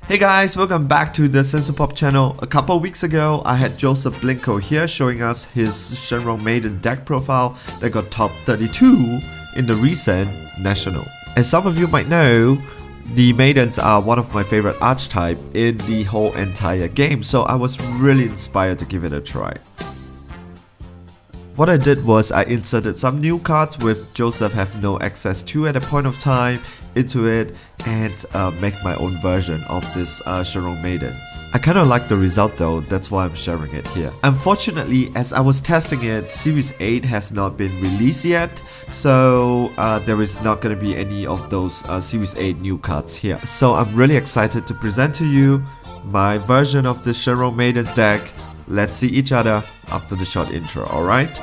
Hey guys, welcome back to the Sensopop channel. A couple weeks ago, I had Joseph Blinko here showing us his Shenron Maiden deck profile that got top 32 in the recent National. As some of you might know, the Maidens are one of my favorite archetype in the whole entire game, so I was really inspired to give it a try. What I did was I inserted some new cards with Joseph have no access to at a point of time into it and make my own version of this Shenron Maidens. I kinda like the result though, that's why I'm sharing it here. Unfortunately, as I was testing it, Series 8 has not been released yet, so there is not gonna be any of those Series 8 new cards here. So I'm really excited to present to you my version of the Shenron Maidens deck. Let's see each other after the short intro, alright?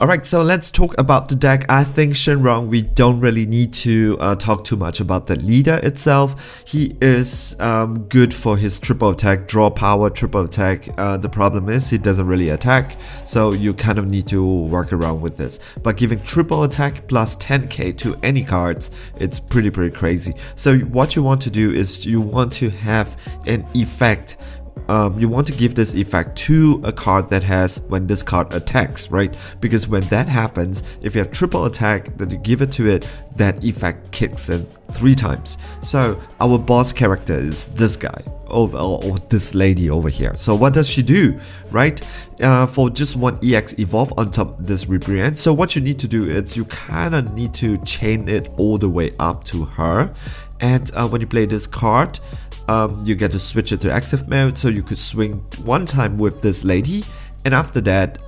Alright, so let's talk about the deck. I think Shenron, we don't really need to talk too much about the leader itself. He is good for his triple attack, draw power, triple attack. The problem is he doesn't really attack, so you kind of need to work around with this. But giving triple attack plus 10k to any cards, it's pretty crazy. So what you want to do is you want to have an effect. You want to give this effect to a card that has when this card attacks, right? Because when that happens, if you have triple attack, then you give it to it, that effect kicks in 3 times. So our boss character is this guy, or this lady over here. So what does she do, right? For just one EX evolve on top of this rebrand. So what you need to do is you kind of need to chain it all the way up to her. And when you play this card, you get to switch it to active mode, so you could swing one time with this lady, and after that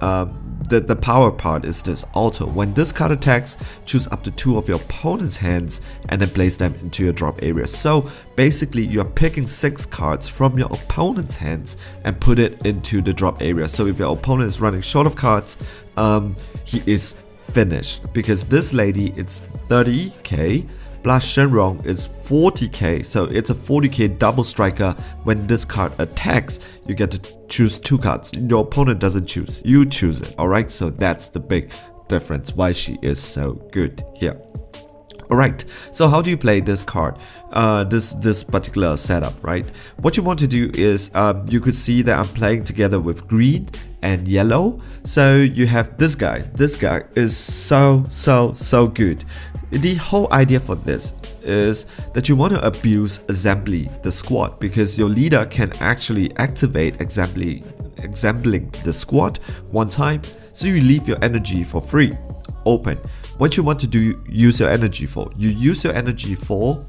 the power part is this auto. When this card attacks, choose up to 2 of your opponent's hands and then place them into your drop area. So basically you are picking 6 cards from your opponent's hands and put it into the drop area. So if your opponent is running short of cards, he is finished, because this lady, it's 30k plus Shenron is 40k, so it's a 40k double striker. When this card attacks, you get to choose 2 cards. Your opponent doesn't choose, you choose it, alright? So that's the big difference why she is so good here. Alright, so how do you play this card, this particular setup, right? What you want to do is, you could see that I'm playing together with green and yellow. So you have this guy. This guy is so good. The whole idea for this is that you want to abuse Assembly, the squad, because your leader can actually activate Assembling the squad one time, so you leave your energy for free, open. What you want to do, use your energy for, you use your energy for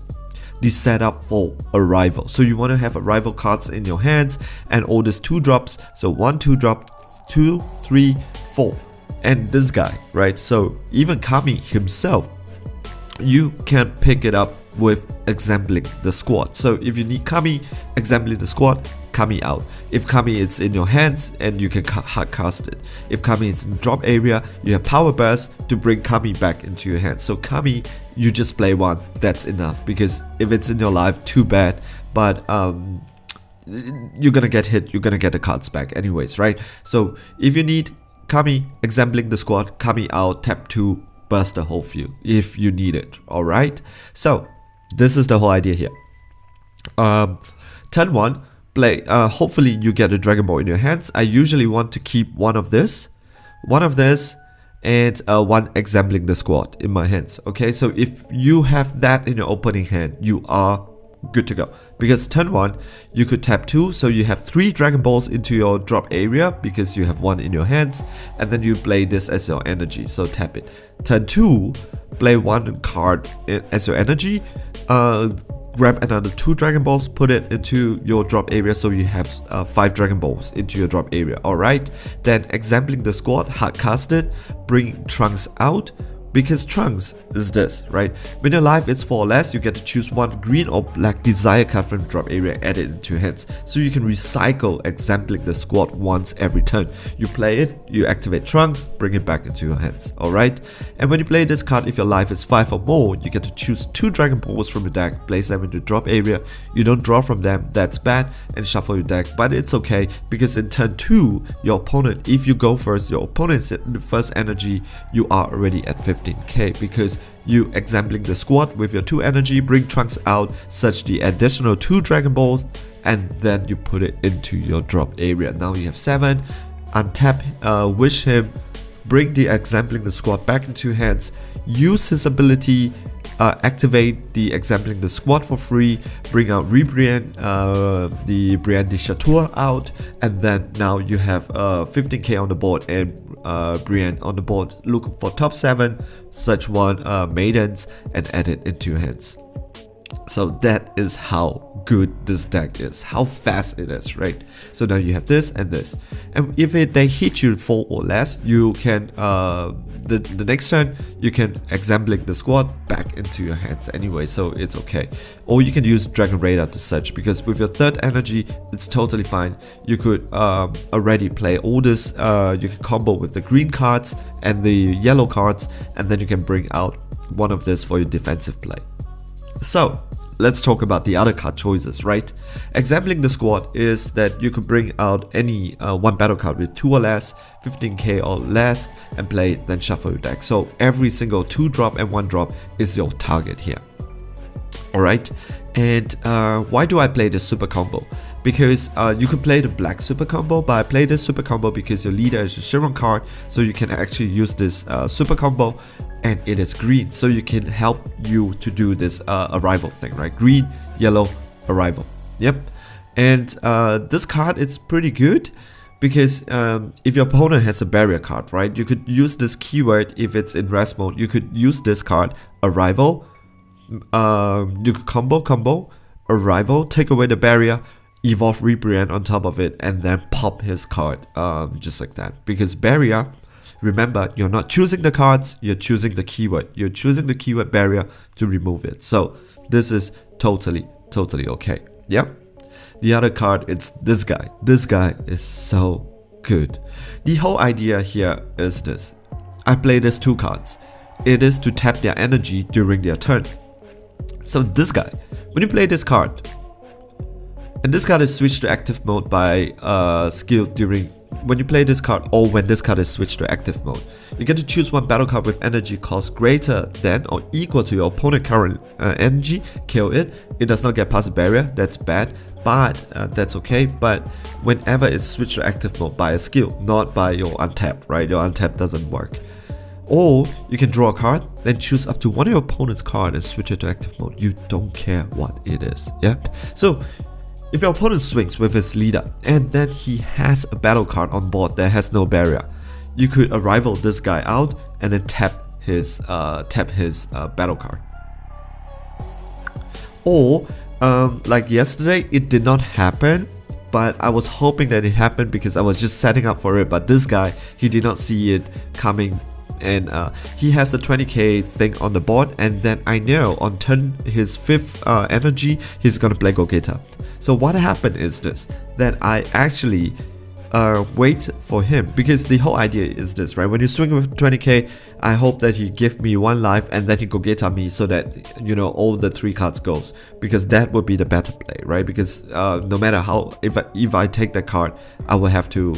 the setup for arrival. So you want to have arrival cards in your hands and all these 2 drops. So 1, 2 drop, 2, 3, 4, and this guy, right? So even Kami himself, you can pick it up with Assembling the squad. So if you need Kami, Assembling the squad, Kami out. If Kami is in your hands, and you can hard cast it. If Kami is in drop area, you have power burst to bring Kami back into your hands. So Kami, you just play 1, that's enough, because if it's in your life, too bad, but you're gonna get hit, you're gonna get the cards back anyways, right? So if you need Kami, Assembling the squad, Kami out, tap 2, burst the whole field if you need it. Alright, so this is the whole idea here. Turn 1, play, hopefully you get a Dragon Ball in your hands. I usually want to keep one of this, and 1 Assembling the squad in my hands. Okay, so if you have that in your opening hand, you are good to go, because turn 1 you could tap 2, so you have 3 Dragon Balls into your drop area because you have 1 in your hands, and then you play this as your energy, so tap it. Turn 2, play 1 card as your energy, grab another 2 Dragon Balls, put it into your drop area, so you have 5 Dragon Balls into your drop area. Alright, then Assembling the squad, hard cast it, bring Trunks out, Because Trunks is this, right? When your life is 4 or less, you get to choose one green or black desire card from the drop area and add it into your hands. So you can recycle Exempling the Squad once every turn. You play it, you activate Trunks, bring it back into your hands, alright? And when you play this card, if your life is 5 or more, you get to choose 2 Dragon Balls from the deck, place them into the drop area. You don't draw from them, that's bad, and shuffle your deck. But it's okay, because in turn 2, your opponent, if you go first, your opponent's in the first energy, you are already at 15k, because you Exempling the Squad with your 2 energy, bring Trunks out, search the additional 2 Dragon Balls, and then you put it into your drop area. Now you have 7, untap, wish him, bring the Exempling the Squad back into your hands, use his ability, activate the Exempling the Squad for free, bring out Rebrian, the Brienne de Chateau out, and then now you have 15k on the board and Brienne on the board. Look for top 7, search one Maidens, and add it into your hands. So that is how good this deck is, how fast it is, right? So now you have this and this, and if they hit you 4 or less, you can the next turn you can Exempling the Squad back into your hands anyway, so it's okay. Or you can use Dragon Radar to search, because with your 3rd energy it's totally fine. You could already play all this, you can combo with the green cards and the yellow cards, and then you can bring out one of this for your defensive play. So let's talk about the other card choices, right? Exempling the Squad is that you could bring out any one battle card with 2 or less, 15k or less, and play it, then shuffle your deck. So every single 2 drop and 1 drop is your target here. Alright, and why do I play this super combo? Because you could play the black super combo, but I play this super combo because your leader is a Shenron card, so you can actually use this super combo, and it is green, so you can help you to do this arrival thing, right? Green, yellow, arrival. Yep. And this card is pretty good, because if your opponent has a barrier card, right, you could use this keyword. If it's in rest mode, you could use this card, arrival. You could combo, arrival, take away the barrier, evolve Rebrian on top of it, and then pop his card, just like that. Because barrier, remember, you're not choosing the cards, you're choosing the keyword. You're choosing the keyword barrier to remove it. So this is totally okay. Yep. The other card, it's this guy. This guy is so good. The whole idea here is this. I play these 2 cards. It is to tap their energy during their turn. So this guy, when you play this card, and this card is switched to active mode by skill during when you play this card, or when this card is switched to active mode, you get to choose one battle card with energy cost greater than or equal to your opponent's current energy, kill it. It does not get past the barrier, that's bad, but that's okay. But whenever it's switched to active mode by a skill, not by your untap, right? Your untap doesn't work. Or you can draw a card, then choose up to one of your opponent's card and switch it to active mode. You don't care what it is. Yep. So if your opponent swings with his leader and then he has a battle card on board that has no barrier, you could arrival this guy out and then tap his battle card. Or like yesterday, it did not happen, but I was hoping that it happened because I was just setting up for it. But this guy, he did not see it coming, and he has a 20k thing on the board, and then I know on turn his 5th energy, he's gonna play Gogeta. So what happened is this, that I actually wait for him, because the whole idea is this, right? When you swing with 20k, I hope that he give me 1 life and then he Gogeta me, so that, you know, all the 3 cards goes, because that would be the better play, right? Because no matter how, if I take that card, I will have to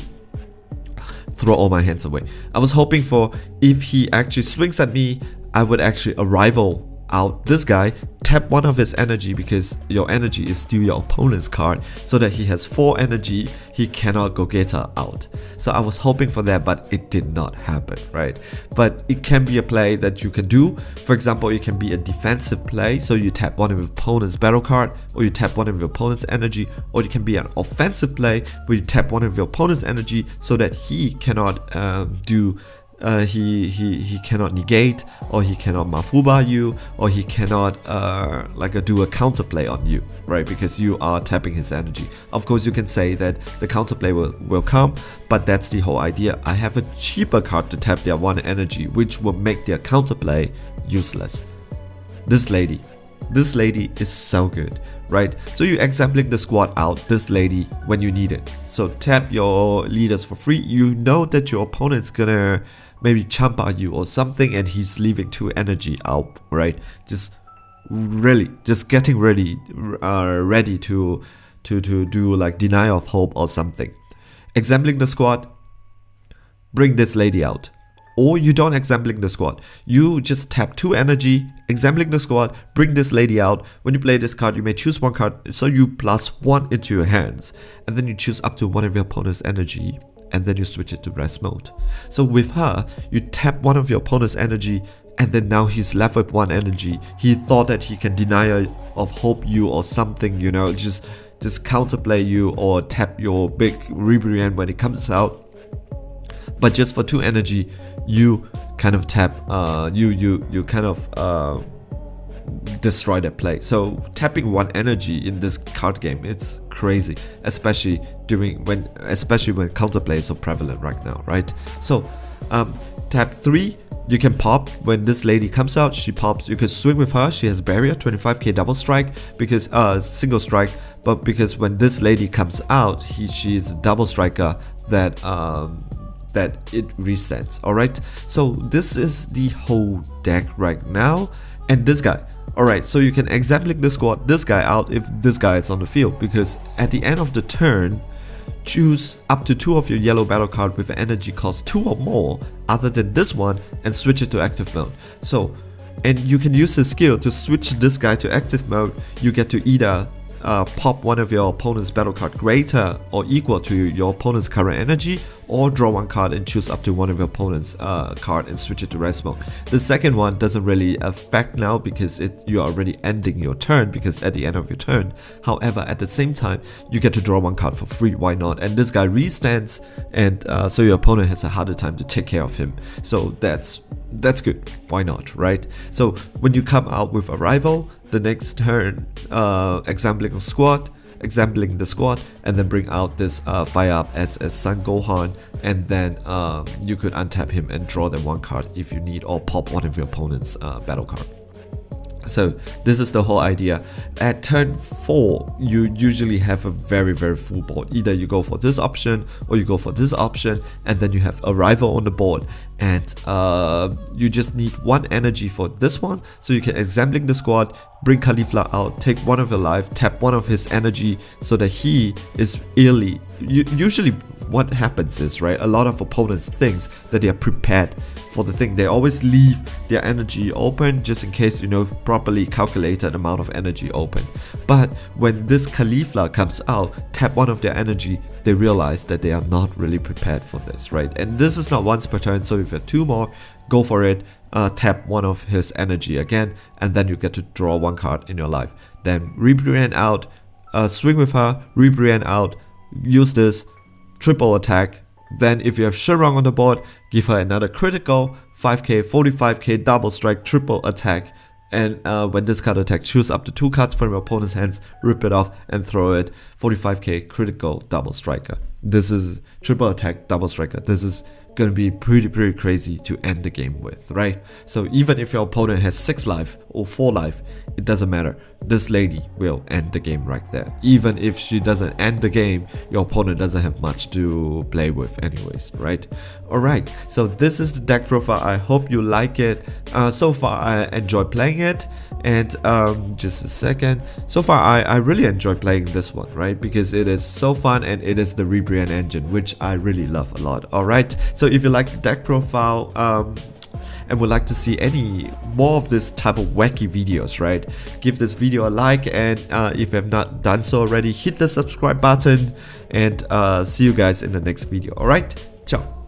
throw all my hands away. I was hoping for, if he actually swings at me, I would actually arrival out this guy, tap one of his energy, because your energy is still your opponent's card, so that he has 4 energy, he cannot Gogeta out. So I was hoping for that, but it did not happen, right? But it can be a play that you can do. For example, it can be a defensive play, so you tap one of your opponent's battle card, or you tap one of your opponent's energy, or it can be an offensive play where you tap one of your opponent's energy so that he cannot do he cannot negate, or he cannot mafuba you, or he cannot do a counterplay on you, right? Because you are tapping his energy. Of course, you can say that the counterplay will come, but that's the whole idea. I have a cheaper card to tap their one energy, which will make their counterplay useless. This lady is so good, right? So you're exempling the squad out, this lady, when you need it. So tap your leaders for free. You know that your opponent's gonna maybe chump on you or something, and he's leaving 2 energy out, right? Just getting ready to do like denial of hope or something. Exempling the squad, bring this lady out. Or you don't exempling the squad, you just tap 2 energy, exempling the squad, bring this lady out. When you play this card, you may choose one card, so you +1 into your hands, and then you choose up to one of your opponent's energy, and then you switch it to rest mode. So with her, you tap one of your opponent's energy, and then now he's left with 1 energy. He thought that he can deny of hope you or something, you know, just counterplay you or tap your big Rebriand when it comes out. But just for 2 energy, you kind of tap, you kind of destroy that play. So tapping 1 energy in this card game, it's crazy, especially when counterplay is so prevalent right now, right? So tap 3, you can pop when this lady comes out. She pops. You can swing with her. She has barrier, 25k double strike, because single strike. But because when this lady comes out, she's a double striker that it resets. Alright, so this is the whole deck right now. And this guy, alright, so you can exempling the squad this guy out if this guy is on the field, because at the end of the turn, choose up to 2 of your yellow battle card with an energy cost 2 or more other than this one and switch it to active mode. So, and you can use this skill to switch this guy to active mode. You get to either pop one of your opponent's battle card greater or equal to your opponent's current energy, or draw 1 card and choose up to one of your opponent's card and switch it to rest mode. The second one doesn't really affect now because you are already ending your turn, because at the end of your turn. However, at the same time, you get to draw 1 card for free. Why not? And this guy restands, and so your opponent has a harder time to take care of him. So that's good. Why not, right? So when you come out with Arrival, the next turn, exempling the squad, and then bring out this Fire Up as Sun Gohan, and then you could untap him and draw them 1 card if you need, or pop one of your opponent's battle card. So this is the whole idea. At turn 4, you usually have a very full board. Either you go for this option or you go for this option, and then you have Arrival on the board, and you just need 1 energy for this one. So you can exempling the squad, bring Caulifla out, take 1 of your life, tap 1 of his energy so that he is early. Usually what happens is, right, a lot of opponents thinks that they are prepared for the thing. They always leave their energy open just in case, properly calculated amount of energy open. But when this Caulifla comes out, tap 1 of their energy, they realize that they are not really prepared for this, right? And this is not once per turn, so if you have 2 more, go for it. Tap 1 of his energy again, and then you get to draw 1 card in your life. Then Rebriand out, swing with her, Rebriand out, use this, triple attack. Then if you have Shenron on the board, give her another critical, 5k, 45k double strike, triple attack. And when this card attacks, choose up to 2 cards from your opponent's hands, rip it off and throw it, 45k critical double striker. This is triple attack double striker. This is gonna be pretty crazy to end the game with, right? So even if your opponent has 6 life or 4 life, it doesn't matter. This lady will end the game right there. Even if she doesn't end the game, your opponent doesn't have much to play with anyways, right? Alright, so this is the deck profile. I hope you like it. So far I enjoy playing it, and just a second. So far I really enjoy playing this one, right? Because it is so fun, and it is the Rebriand engine, which I really love a lot. Alright, so if you like the deck profile and would like to see any more of this type of wacky videos, right, give this video a like, and if you have not done so already, hit the subscribe button, and see you guys in the next video. Alright, ciao.